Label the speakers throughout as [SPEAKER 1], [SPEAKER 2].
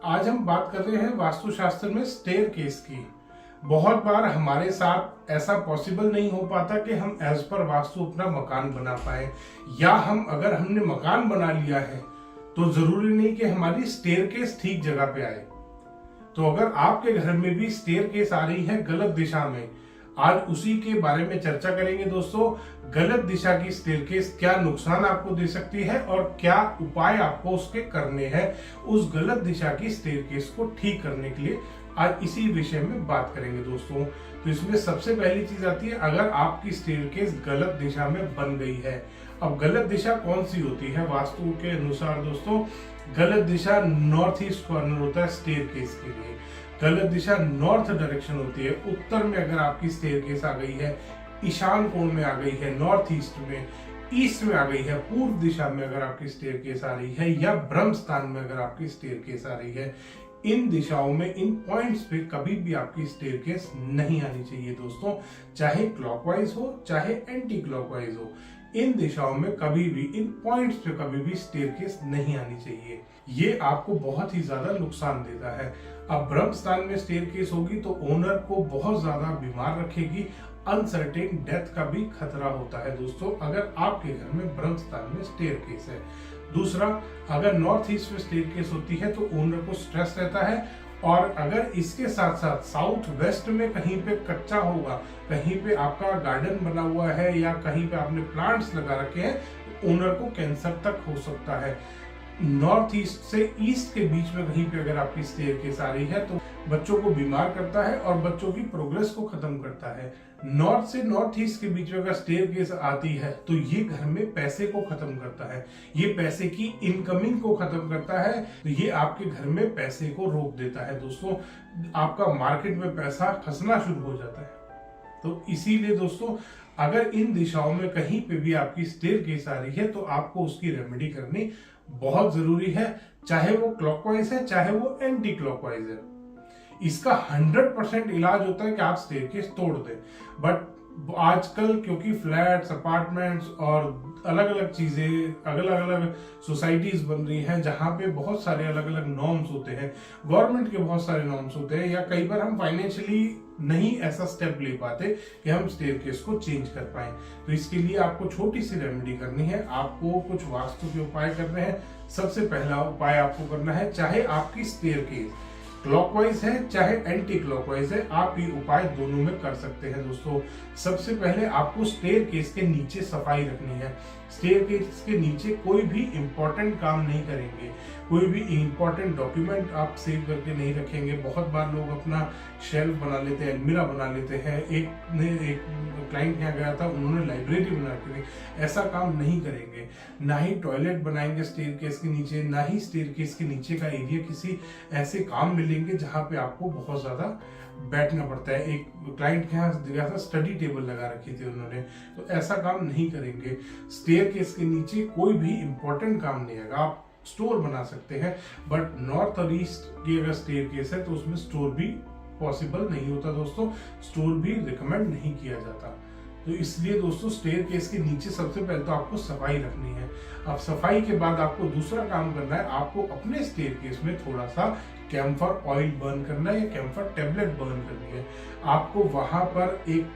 [SPEAKER 1] आज हम बात कर रहे हैं वास्तुशास्त्र में स्टेयरकेस की। बहुत बार हमारे साथ ऐसा पॉसिबल नहीं हो पाता कि हम एज पर वास्तु अपना मकान बना पाए, या अगर हमने मकान बना लिया है तो जरूरी नहीं कि हमारी स्टेयरकेस ठीक जगह पे आए। तो अगर आपके घर में भी स्टेयरकेस आ रही है गलत दिशा में, आज उसी के बारे में चर्चा करेंगे दोस्तों। गलत दिशा की स्टेयरकेस क्या नुकसान आपको दे सकती है और क्या उपाय आपको उसके करने हैं उस गलत दिशा की स्टेयरकेस को ठीक करने के लिए, आज इसी विषय में बात करेंगे दोस्तों। तो इसमें सबसे पहली चीज आती है, अगर आपकी स्टेयरकेस गलत दिशा में बन गई है। अब गलत दिशा कौन सी होती है वास्तु के अनुसार दोस्तों? गलत दिशा नॉर्थ ईस्ट कॉर्नर होता है स्टेयरकेस के लिए। गलत दिशा नॉर्थ डायरेक्शन होती है। उत्तर में अगर आपकी स्टेयरकेस आ गई है, ईशान कोण में आ गई है, नॉर्थ ईस्ट में, ईस्ट में आ गई है, पूर्व दिशा में अगर आपकी स्टेयरकेस आ रही है, या ब्रह्म स्थान में अगर आपकी स्टेयरकेस आ रही है, इन दिशाओं में, इन पॉइंट्स पे कभी भी आपकी स्टेयरकेस नहीं आनी चाहिए दोस्तों। चाहे क्लॉकवाइज हो चाहे एंटी क्लॉकवाइज हो, इन दिशाओं में कभी भी, इन पॉइंट्स पे कभी भी स्टेयरकेस नहीं आनी चाहिए। ये आपको बहुत ही ज्यादा नुकसान देता है। अब ब्रह्म स्थान में स्टेयरकेस होगी तो ओनर को बहुत ज्यादा बीमार रखेगी, अनसर्टेन डेथ का भी खतरा होता है दोस्तों, अगर आपके घर में ब्रह्म स्थान में स्टेयरकेस है। दूसरा, अगर नॉर्थ ईस्ट में स्टेयरकेस होती है तो ओनर को स्ट्रेस रहता है, और अगर इसके साथ साथ साउथ वेस्ट में कहीं पे कच्चा होगा, कहीं पे आपका गार्डन बना हुआ है, या कहीं पे आपने प्लांट्स लगा रखे हैं, तो ओनर को कैंसर तक हो सकता है। नॉर्थ ईस्ट से ईस्ट के बीच में कहीं पे अगर आपकी स्टेयरकेस आ रही है तो बच्चों को बीमार करता है और बच्चों की प्रोग्रेस को खत्म करता है। नॉर्थ से नॉर्थ ईस्ट के बीच में अगर स्टेयरकेस आती है तो ये घर में पैसे को खत्म करता है, ये पैसे की इनकमिंग को खत्म करता है, तो ये आपके घर में पैसे को रोक देता है दोस्तों। आपका मार्केट में पैसा फंसना शुरू हो जाता है। तो इसीलिए दोस्तों, अगर इन दिशाओं में कहीं पे भी आपकी स्टेयरकेस आ रही है तो आपको उसकी रेमेडी करनी बहुत जरूरी है, चाहे वो क्लॉकवाइज है चाहे वो एंटी क्लॉकवाइज है। इसका 100% इलाज होता है कि आप स्टेयरकेस तोड़ दें, बट आजकल क्योंकि फ्लैट्स, अपार्टमेंट्स और अलग अलग चीजें, अलग अलग सोसाइटीज बन रही हैं जहां पे बहुत सारे अलग अलग नॉर्म्स होते हैं, गवर्नमेंट के बहुत सारे नॉर्म्स होते हैं, या कई बार हम फाइनेंशियली नहीं ऐसा स्टेप ले पाते कि हम स्टेयरकेस को चेंज कर पाए। तो इसके लिए आपको छोटी सी रेमेडी करनी है, आपको कुछ वास्तु के उपाय करने हैं। सबसे पहला उपाय आपको करना है, चाहे आपकी स्टेयरकेस क्लॉकवाइज है चाहे एंटी क्लॉकवाइज है, आप ये उपाय दोनों में कर सकते हैं दोस्तों। सबसे पहले आपको स्टेयरकेस के नीचे सफाई रखनी है। स्टेयरकेस के नीचे कोई भी इंपॉर्टेंट काम नहीं करेंगे, कोई भी इंपॉर्टेंट डॉक्यूमेंट आप सेव करके नहीं रखेंगे। बहुत बार लोग अपना शेल्फ बना लेते हैं, अलमीरा बना लेते हैं। एक क्लाइंट यहाँ गया था, उन्होंने लाइब्रेरी बना रखी थी। ऐसा काम नहीं करेंगे। ना ही टॉयलेट बनाएंगे स्टेयरकेस के नीचे, ना ही स्टेयरकेस के नीचे का एरिया किसी ऐसे काम में लेंगे जहां पे आपको बहुत ज्यादा बैठना पड़ता है। एक क्लाइंट के यहाँ गया था, स्टडी टेबल लगा रखी थी उन्होंने, तो ऐसा काम नहीं करेंगे। स्टेयरकेस के नीचे कोई भी इंपॉर्टेंट काम नहीं है। आप स्टोर बना सकते हैं, बट नॉर्थ और ईस्ट की अगर स्टेयरकेस है तो उसमें स्टोर भी पॉसिबल नहीं होता दोस्तों, स्टोर भी रिकमेंड नहीं किया जाता। तो इसलिए दोस्तों, स्टेयरकेस के नीचे सबसे पहले तो आपको सफाई रखनी है। अब सफाई के बाद आपको दूसरा काम करना है, आपको अपने स्टेयरकेस में थोड़ा सा कैम्फर ऑयल बर्न करना है, या कैम्फर टेबलेट बर्न करनी है। आपको वहां पर एक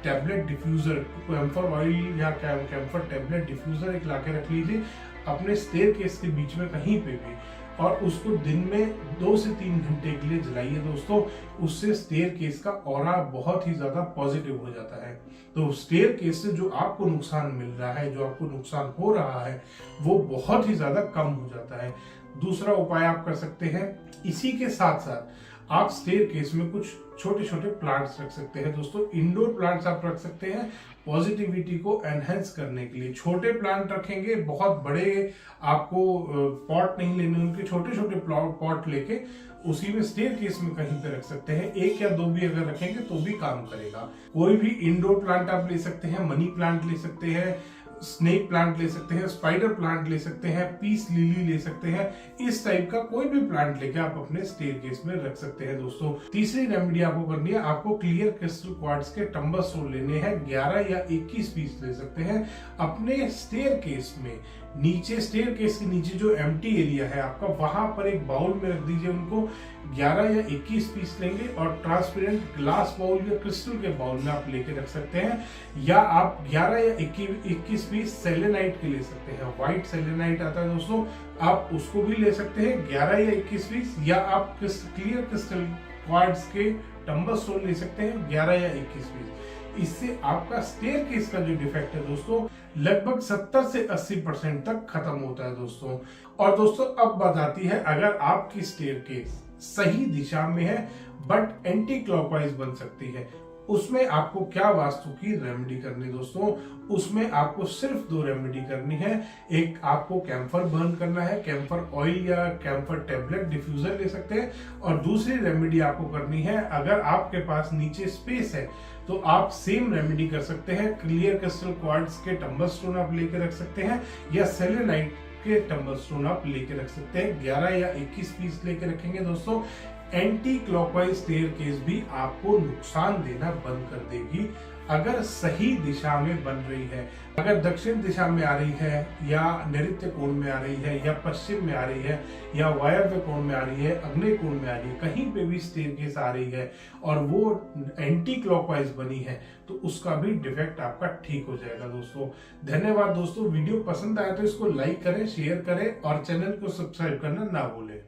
[SPEAKER 1] टैबलेट डिफ्यूजर, कैम्फर ऑयल या कैम्फर टैबलेट डिफ्यूजर एक लाके रख लीजिए अपने स्टेयरकेस के बीच में कहीं पे भी, और उसको दिन में 2 से 3 घंटे के लिए जलाइए दोस्तों। उससे स्टेयरकेस का ऑरा बहुत ही ज्यादा पॉजिटिव हो जाता है। तो स्टेयरकेस से जो आपको नुकसान मिल रहा है, जो आपको नुकसान हो रहा है, वो बहुत ही ज्यादा कम हो जाता है। दूसरा उपाय आप कर सकते हैं, इसी के साथ साथ आप स्टेयरकेस में कुछ छोटे छोटे प्लांट्स रख सकते हैं दोस्तों। इंडोर प्लांट्स आप रख सकते हैं पॉजिटिविटी को एनहेंस करने के लिए। छोटे प्लांट रखेंगे, बहुत बड़े आपको पॉट नहीं लेने, उनके छोटे छोटे पॉट लेके उसी में स्टेयरकेस में कहीं पे रख सकते हैं। 1 या 2 भी अगर रखेंगे तो भी काम करेगा। कोई भी इंडोर प्लांट आप ले सकते हैं, मनी प्लांट ले सकते हैं, स्नेक प्लांट ले सकते हैं, स्पाइडर प्लांट ले सकते हैं, पीस लिली ले सकते हैं। इस टाइप का कोई भी प्लांट लेके आप अपने स्टेयरकेस में रख सकते हैं दोस्तों। तीसरी रेमेडी आपको करनी है, आपको क्लियर क्रिस्टल क्वार्ट्ज के टम्बस लेने हैं, 11 या 21 पीस ले सकते हैं। अपने स्टेयरकेस में नीचे स्टेयर केस के नीचे जो एम्प्टी एरिया है आपका, वहां पर एक बाउल में रख दीजिए उनको। 11 या 21 पीस लेंगे और ट्रांसपेरेंट ग्लास बाउल या क्रिस्टल के बाउल में आप लेके रख सकते हैं, या आप 11 या 21 पीस सेलेनाइट के ले सकते हैं। व्हाइट सेलेनाइट आता है दोस्तों, आप उसको भी ले सकते हैं 11 या 21 पीस, या आप क्लियर क्रिस्टल क्वार्ट्ज के टम्बल स्टोन ले सकते हैं 11 या 21 पीस। इससे आपका स्टेयर केस का जो डिफेक्ट है दोस्तों लगभग 70 से 80% तक खत्म होता है दोस्तों। और दोस्तों अब बात आती है, अगर आपकी स्टेयर केस सही दिशा में है बट एंटी क्लॉकवाइज बन सकती है, उसमें आपको क्या वास्तु की रेमेडी करनी दोस्तों? उसमें आपको सिर्फ 2 रेमेडी करनी है। एक आपको कैम्फर बर्न करना है, कैम्फर ऑयल या कैम्फर टेबलेट डिफ्यूजर ले सकते हैं। और दूसरी रेमेडी आपको करनी है, अगर आपके पास नीचे स्पेस है तो आप सेम रेमेडी कर सकते हैं। क्लियर क्रिस्टल क्वार्ट्ज के टम्बल स्टोन आप लेके रख सकते हैं, या सेलेनाइट के टम्बल स्टोन आप लेके रख सकते हैं। 11 या 21 पीस लेके रखेंगे दोस्तों। एंटी क्लॉकवाइज स्टेयर केस भी आपको नुकसान देना बंद कर देगी अगर सही दिशा में बन रही है। अगर दक्षिण दिशा में आ रही है, या नैऋत्य कोण में आ रही है, या पश्चिम में आ रही है, या वायव्य कोण में आ रही है, अग्नेय कोण में आ रही है, कहीं पे भी स्टेयर केस आ रही है और वो एंटी क्लॉकवाइज बनी है, तो उसका भी डिफेक्ट आपका ठीक हो जाएगा दोस्तों। धन्यवाद दोस्तों। वीडियो पसंद आया तो इसको लाइक करें, शेयर करें और चैनल को सब्सक्राइब करना ना भूलें।